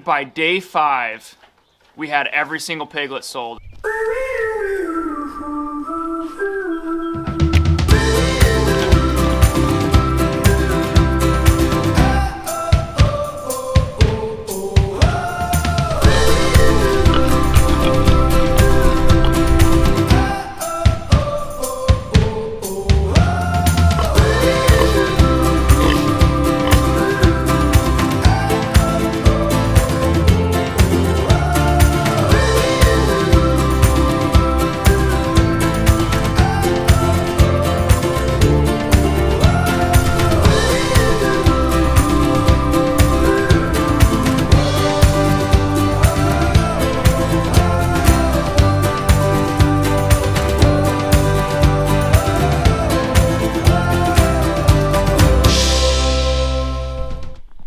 by day 5, we had every single piglet sold.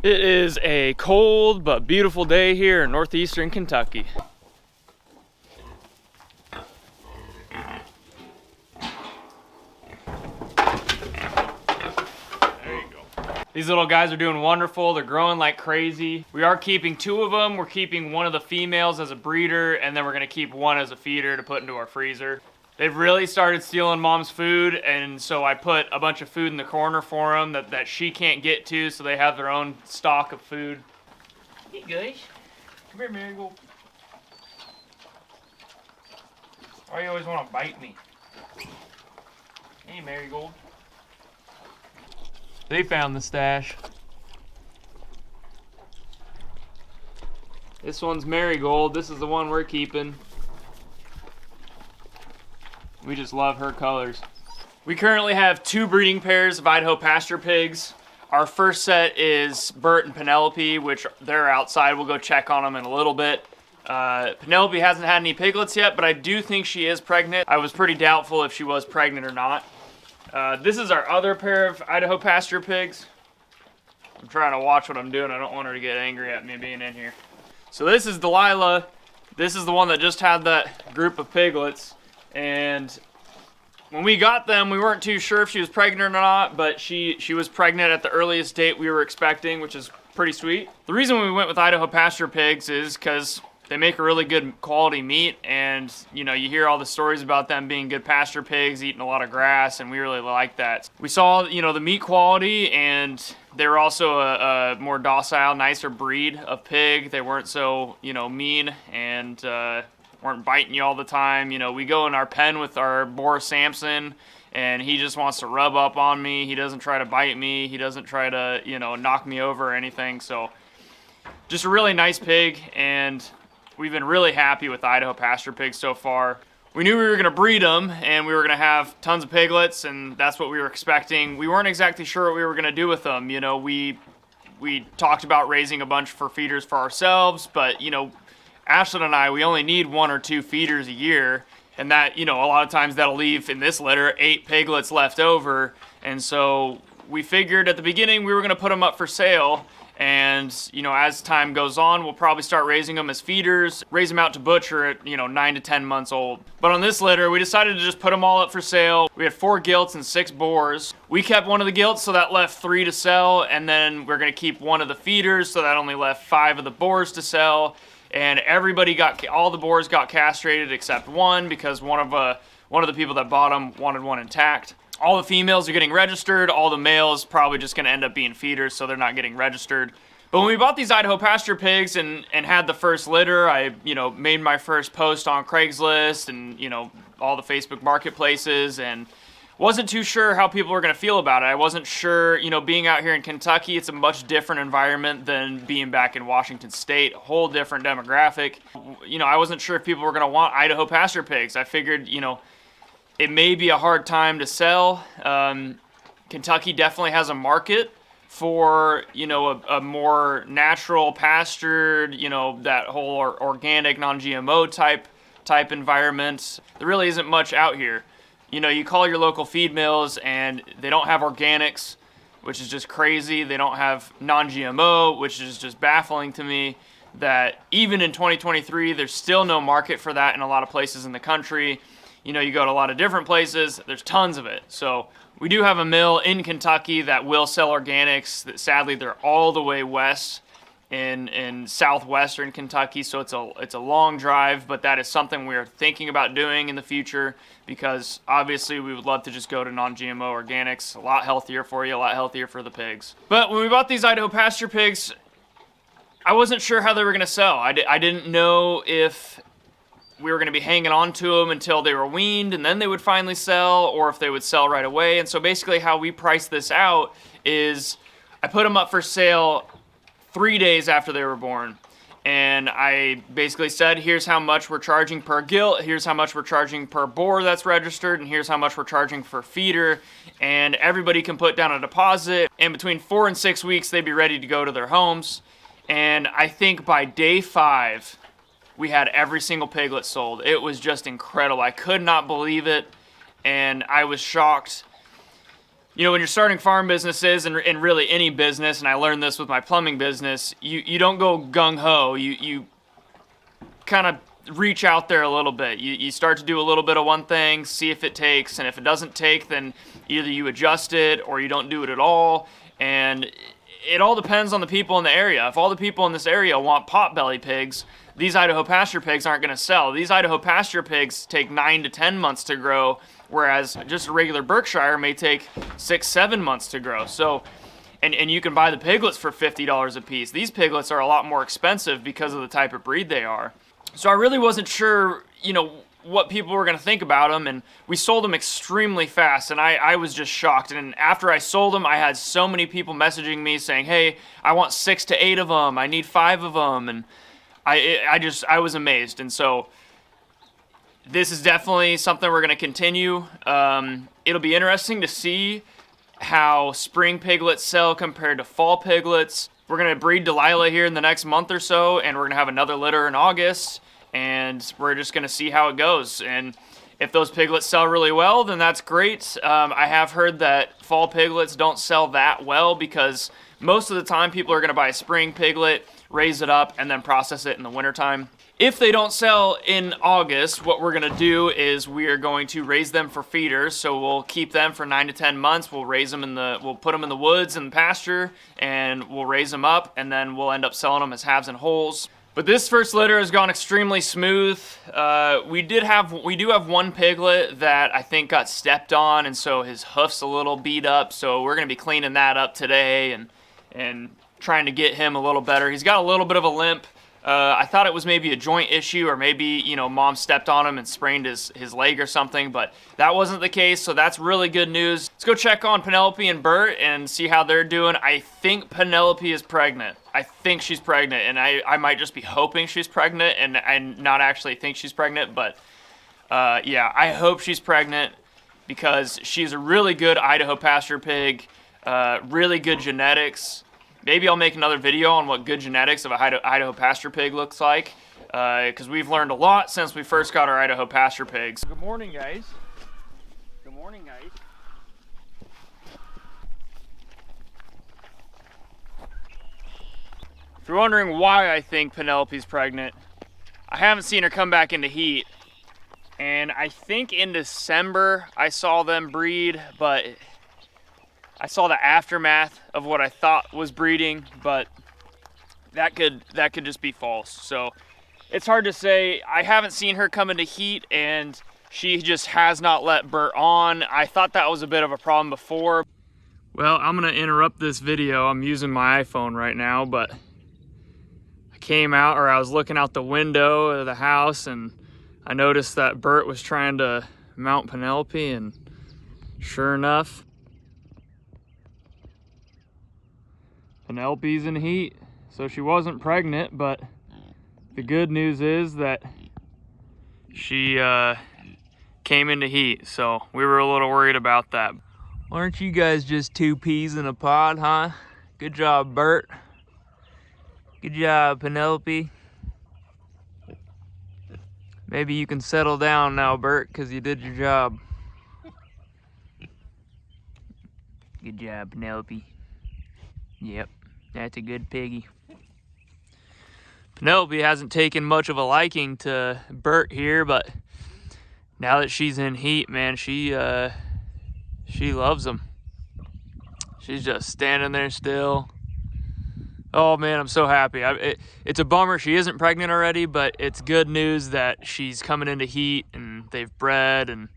It is a cold but beautiful day here in northeastern Kentucky. There you go. These little guys are doing wonderful. They're growing like crazy. We are keeping 2 of them. We're keeping one of the females as a breeder, and then we're gonna keep one as a feeder to put into our freezer. They've really started stealing mom's food, and so I put a bunch of food in the corner for them that she can't get to, so they have their own stock of food. Hey guys, come here, Marigold. Why you always want to bite me? Hey, Marigold. They found the stash. This one's Marigold. This is the one we're keeping. We just love her colors. We currently have 2 breeding pairs of Idaho Pasture Pigs. Our first set is Bert and Penelope, which they're outside. We'll go check on them in a little bit. Penelope hasn't had any piglets yet, but I do think she is pregnant. I was pretty doubtful if she was pregnant or not. This is our other pair of Idaho Pasture Pigs. I'm trying to watch what I'm doing. I don't want her to get angry at me being in here. So this is Delilah. This is the one that just had that group of piglets. And when we got them, we weren't too sure if she was pregnant or not, but she was pregnant at the earliest date we were expecting, which is pretty sweet. The reason we went with Idaho Pasture Pigs is because they make a really good quality meat, and you know, you hear all the stories about them being good pasture pigs, eating a lot of grass, and we really like that. We saw, you know, the meat quality, and they were also a more docile, nicer breed of pig. They weren't so, you know, mean, and weren't biting you all the time. You know, we go in our pen with our Boris Samson, and he just wants to rub up on me. He doesn't try to bite me. He doesn't try to, you know, knock me over or anything. So just a really nice pig, and we've been really happy with Idaho Pasture Pigs so far. We knew we were gonna breed them, and we were gonna have tons of piglets, and that's what we were expecting. We weren't exactly sure what we were gonna do with them. You know, we talked about raising a bunch for feeders for ourselves, but you know, Ashlyn and I, we only need 1 or 2 feeders a year, and that, you know, a lot of times that'll leave, in this litter, 8 piglets left over. And so we figured at the beginning we were going to put them up for sale, and, you know, as time goes on, we'll probably start raising them as feeders, raise them out to butcher at, you know, 9 to 10 months old. But on this litter, we decided to just put them all up for sale. We had 4 gilts and 6 boars. We kept one of the gilts, so that left 3 to sell, and then we're going to keep one of the feeders, so that only left 5 of the boars to sell. And all the boars got castrated except one, because one of the people that bought them wanted one intact. All the females are getting registered. All the males probably just going to end up being feeders, so they're not getting registered. But when we bought these Idaho Pasture Pigs and had the first litter, I, you know, made my first post on Craigslist and, you know, all the Facebook marketplaces, and wasn't too sure how people were going to feel about it. I wasn't sure, you know, being out here in Kentucky, it's a much different environment than being back in Washington State, a whole different demographic. You know, I wasn't sure if people were going to want Idaho Pasture Pigs. I figured, you know, it may be a hard time to sell. Kentucky definitely has a market for, you know, a more natural pastured, you know, that whole organic, non-GMO type environment. There really isn't much out here. You know, you call your local feed mills and they don't have organics, which is just crazy. They don't have non-GMO, which is just baffling to me, that even in 2023, there's still no market for that in a lot of places in the country. You know, you go to a lot of different places, there's tons of it. So we do have a mill in Kentucky that will sell organics. Sadly, they're all the way west in southwestern Kentucky, so it's a long drive, but that is something we are thinking about doing in the future, because obviously we would love to just go to non-GMO organics. A lot healthier for you, a lot healthier for the pigs. But when we bought these Idaho Pasture Pigs, I wasn't sure how they were going to sell. I didn't know if we were going to be hanging on to them until they were weaned and then they would finally sell, or if they would sell right away. And so basically how we priced this out is I put them up for sale 3 days after they were born. And I basically said, here's how much we're charging per gilt, here's how much we're charging per boar that's registered, and here's how much we're charging for feeder. And everybody can put down a deposit, and between 4 and 6 weeks, they'd be ready to go to their homes. And I think by day 5, we had every single piglet sold. It was just incredible. I could not believe it, and I was shocked. You know, when you're starting farm businesses and really any business, and I learned this with my plumbing business, you don't go gung-ho. You kind of reach out there a little bit. You start to do a little bit of one thing, see if it takes, and if it doesn't take, then either you adjust it or you don't do it at all. And it all depends on the people in the area. If all the people in this area want potbelly pigs, these Idaho Pasture Pigs aren't going to sell. These Idaho Pasture Pigs take 9 to 10 months to grow, whereas just a regular Berkshire may take 6-7 months to grow. So, and you can buy the piglets for $50 a piece. These piglets are a lot more expensive because of the type of breed they are. So I really wasn't sure, you know, what people were going to think about them, and we sold them extremely fast, and I was just shocked. And after I sold them, I had so many people messaging me saying, hey, I want 6 to 8 of them, I need 5 of them, and I was amazed. And so this is definitely something we're going to continue. It'll be interesting to see how spring piglets sell compared to fall piglets. We're going to breed Delilah here in the next month or so, and we're going to have another litter in August, and we're just going to see how it goes. And if those piglets sell really well, then that's great. I have heard that fall piglets don't sell that well because most of the time people are going to buy a spring piglet, raise it up, and then process it in the wintertime. If they don't sell in August, what we're going to do is we are going to raise them for feeders. So we'll keep them for 9 to 10 months. We'll raise them we'll put them in the woods and pasture, and we'll raise them up, and then we'll end up selling them as halves and wholes. But this first litter has gone extremely smooth. We do have one piglet that I think got stepped on, and so his hoof's a little beat up. So we're going to be cleaning that up today and trying to get him a little better. He's got a little bit of a limp. I thought it was maybe a joint issue, or maybe, you know, mom stepped on him and sprained his leg or something, but that wasn't the case, so that's really good news. Let's go check on Penelope and Bert and see how they're doing. I think Penelope is pregnant. I think she's pregnant, and I might just be hoping she's pregnant and not actually think she's pregnant, but yeah, I hope she's pregnant because she's a really good Idaho Pasture Pig, really good genetics. Maybe I'll make another video on what good genetics of a Idaho Pasture Pig looks like, because we've learned a lot since we first got our Idaho Pasture Pigs. Good morning, guys. Good morning, guys. If you're wondering why I think Penelope's pregnant, I haven't seen her come back into heat, and I think in December I saw them breed, but I saw the aftermath of what I thought was breeding, but that could just be false. So it's hard to say. I haven't seen her come into heat, and she just has not let Bert on. I thought that was a bit of a problem before. Well, I'm gonna interrupt this video. I'm using my iPhone right now, but I was looking out the window of the house, and I noticed that Bert was trying to mount Penelope, and sure enough, Penelope's in heat. So she wasn't pregnant, but the good news is that she came into heat, so we were a little worried about that. Aren't you guys just 2 peas in a pod, huh? Good job, Bert. Good job, Penelope. Maybe you can settle down now, Bert, because you did your job. Good job, Penelope. Yep, that's a good piggy. Penelope hasn't taken much of a liking to Bert here, but now that she's in heat, man, she loves him. She's just standing there still, Oh man, I'm so happy. It's a bummer she isn't pregnant already, but it's good news that she's coming into heat and they've bred, and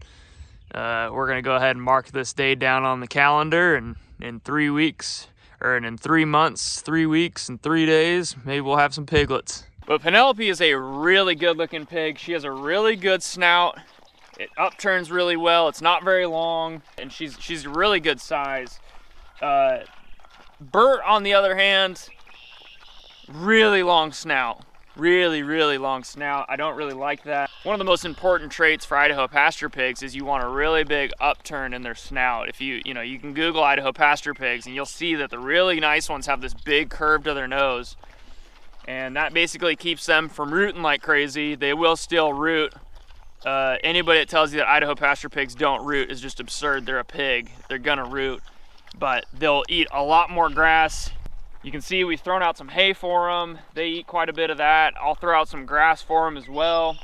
we're gonna go ahead and mark this day down on the calendar, and in 3 weeks, or in 3 months, 3 weeks, and 3 days, maybe we'll have some piglets. But Penelope is a really good looking pig. She has a really good snout. It upturns really well. It's not very long, and she's a really good size. Bert, on the other hand, really long snout. Really long snout. I don't really like that. One of the most important traits for Idaho pasture pigs is you want a really big upturn in their snout. If you can Google Idaho pasture pigs and you'll see that the really nice ones have this big curve to their nose. And that basically keeps them from rooting like crazy. They will still root. Anybody that tells you that Idaho pasture pigs don't root is just absurd. They're a pig. They're gonna root. But they'll eat a lot more grass. You can see we've thrown out some hay for them. They eat quite a bit of that. I'll throw out some grass for them as well.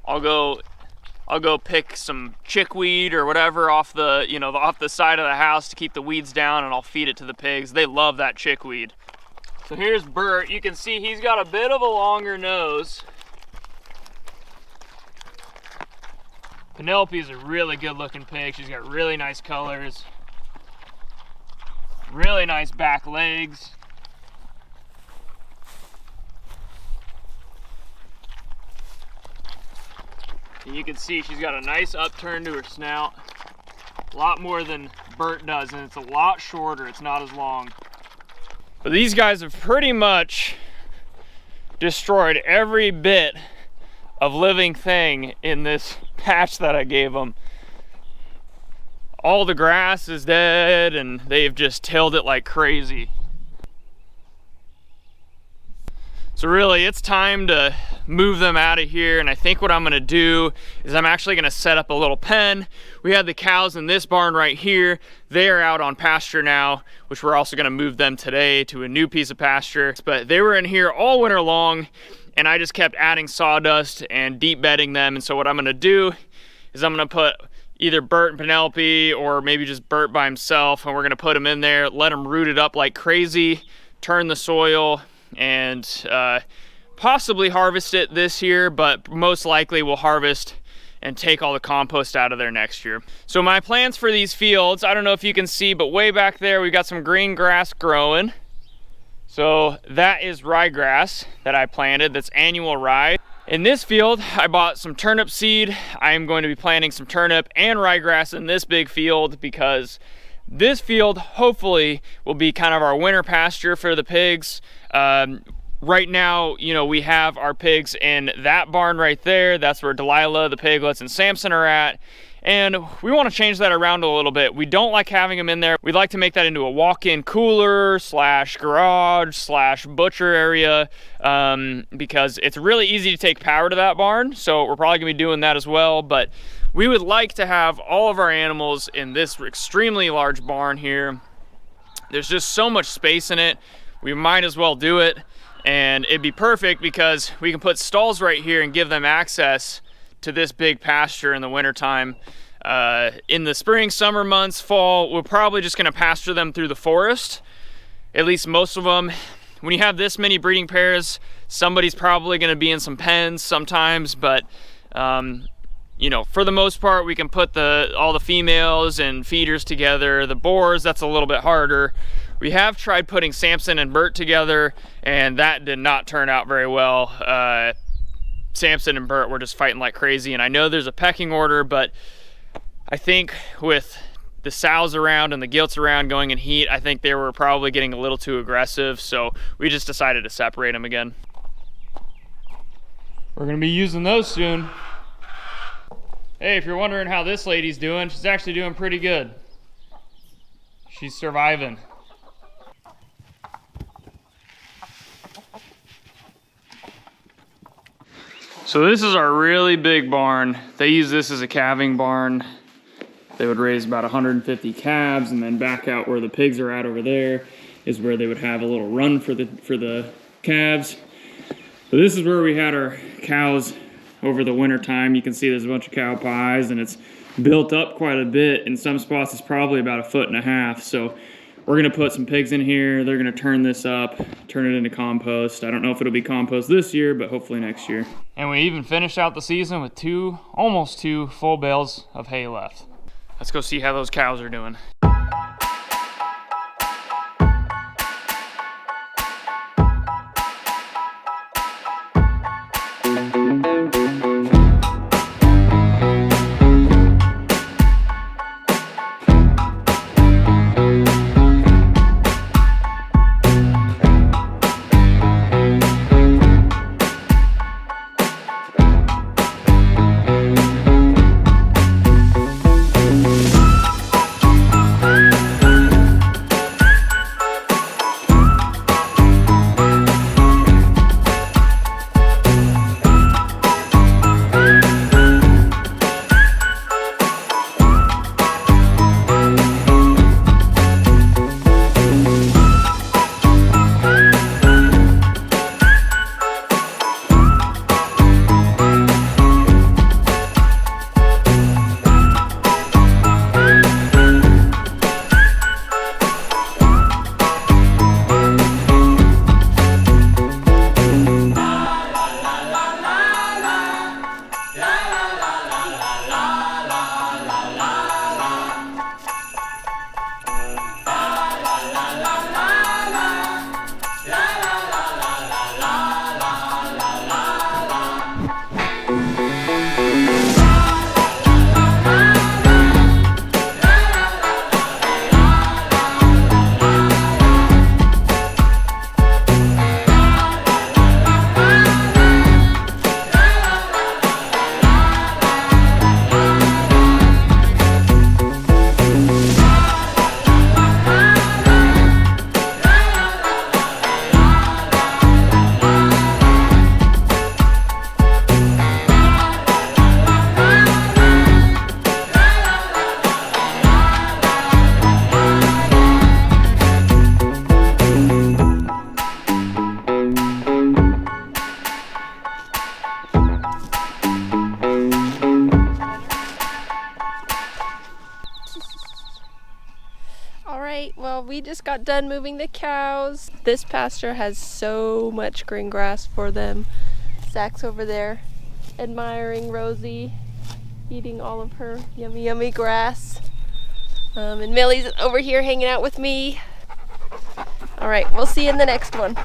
I'll go pick some chickweed or whatever off the, off the side of the house to keep the weeds down, and I'll feed it to the pigs. They love that chickweed. So here's Bert. You can see he's got a bit of a longer nose. Penelope is a really good looking pig. She's got really nice colors. Really nice back legs. And you can see she's got a nice upturn to her snout. A lot more than Bert does, and it's a lot shorter. It's not as long. But these guys have pretty much destroyed every bit of living thing in this patch that I gave them. All the grass is dead, and they've just tilled it like crazy. So really, it's time to move them out of here, and I think what I'm gonna do is I'm actually gonna set up a little pen. We had the cows in this barn right here. They are out on pasture now, which we're also gonna move them today to a new piece of pasture. But they were in here all winter long, and I just kept adding sawdust and deep bedding them. And so what I'm gonna do is I'm gonna put either Bert and Penelope, or maybe just Bert by himself, and we're gonna put him in there, let him root it up like crazy, turn the soil, and possibly harvest it this year, but most likely we'll harvest and take all the compost out of there next year. So my plans for these fields, I don't know if you can see, but way back there we got some green grass growing. So that is ryegrass that I planted, that's annual rye. In this field, I bought some turnip seed. I am going to be planting some turnip and ryegrass in this big field, because this field hopefully will be kind of our winter pasture for the pigs. Right now, we have our pigs in that barn right there. That's where Delilah, the piglets, and Samson are at. And we want to change that around a little bit. We don't like having them in there. We'd like to make that into a walk-in cooler / garage / butcher area, because it's really easy to take power to that barn. So we're probably gonna be doing that as well. But we would like to have all of our animals in this extremely large barn here. There's just so much space in it. We might as well do it. And it'd be perfect because we can put stalls right here and give them access to this big pasture in the wintertime. In the spring, summer months, fall, we're probably just gonna pasture them through the forest, at least most of them. When you have this many breeding pairs, somebody's probably gonna be in some pens sometimes, but for the most part, we can put all the females and feeders together. The boars, that's a little bit harder. We have tried putting Samson and Bert together, and that did not turn out very well. Samson and Bert were just fighting like crazy, and I know there's a pecking order, but I think with the sows around and the gilts around going in heat, I think they were probably getting a little too aggressive, so we just decided to separate them again. We're gonna be using those soon. Hey, if you're wondering how this lady's doing, she's actually doing pretty good. She's surviving. So this is our really big barn. They use this as a calving barn. They would raise about 150 calves, and then back out where the pigs are at over there is where they would have a little run for the calves. So this is where we had our cows over the winter time. You can see there's a bunch of cow pies, and it's built up quite a bit. In some spots it's probably about 1.5 feet. So We're gonna put some pigs in here. They're gonna turn this up, turn it into compost. I don't know if it'll be compost this year, but hopefully next year. And we even finished out the season with almost two full bales of hay left. Let's go see how those cows are doing. Well, we just got done moving the cows. This pasture has so much green grass for them. Zach's over there admiring Rosie eating all of her yummy, yummy grass. And Millie's over here hanging out with me. All right, we'll see you in the next one.